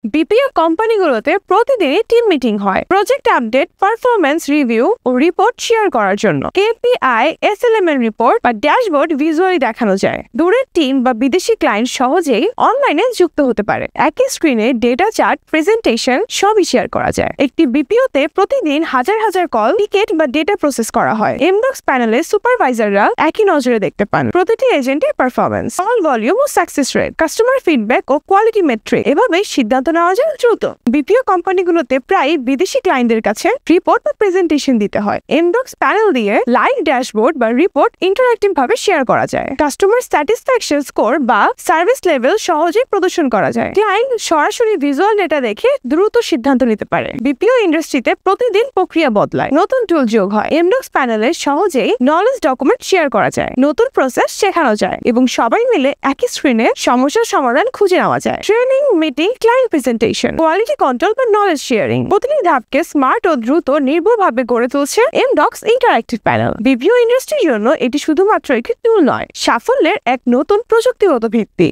BPO কোম্পানিগুলোতে প্রতিদিনই team meeting হয় project update, performance review ও report share করার জন্য। কেপিআই, এসএলএমএল রিপোর্ট বা ড্যাশবোর্ড ভিজুয়ালি দেখানো যায়। দূরের টিম বা বিদেশি ক্লায়েন্ট সহজেই অনলাইনে যুক্ত হতে পারে। একই স্ক্রিনে ডেটা চার্ট, প্রেজেন্টেশন সবই শেয়ার করা যায়। একটি বিপিওতে প্রতিদিন হাজার হাজার কল, টিকেট বা ডেটা প্রসেস করা হয়। এমডক্স প্যানেলে সুপারভাইজাররা একই নজরে দেখতে পান প্রতিটি এজেন্টের পারফরম্যান্স, কল ভলিউম ও সাকসেস রেট, কাস্টমার ফিডব্যাক ও কোয়ালিটি মেট্রিক। এভাবে সিদ্ধান্ত নেওয়া যায় দ্রুত। বিপিও কোম্পানিগুলোতে প্রায় বিদেশি ক্লায়েন্টদের কাছে রিপোর্ট বা প্রেজেন্টেশন দিতে হয়। এমডক্স প্যানেল দিয়ে লাইভ ড্যাশবোর্ড বা রিপোর্ট ইন্টারঅ্যাক্টিভ ভাবে শেয়ার করা যায়। কাস্টমার স্যাটিসফ্যাকশন স্কোর বা সার্ভিস লেভেল সহজেই প্রদর্শন করা যায়। ক্লায়েন্ট সরাসরি ভিজুয়াল ডেটা দেখে দ্রুত সিদ্ধান্ত নিতে পারে। বিপিও ইন্ডাস্ট্রিতে প্রতিদিন প্রক্রিয়া বদলায়, নতুন টুল যোগ হয়। এমডক্স প্যানেলে সহজেই নলেজ ডকুমেন্ট শেয়ার করা যায়, নতুন প্রসেস শেখানো যায় এবং সবাই মিলে একই স্ক্রিনে সমস্যার সমাধান খুঁজে নেওয়া যায়। Training, meeting, client presentation, quality control বা নলেজ শেয়ারিং, প্রতিটি ধাপকে স্মার্ট ও দ্রুত নির্ভুলভাবে গড়ে তুলছে এমডক্স ইন্টারঅ্যাক্টিভ প্যানেল। বিপিও ইন্ডাস্ট্রির জন্য এটি শুধুমাত্র একটি টুল নয়, সাফল্যের এক নতুন প্রযুক্তিগত ভিত্তি।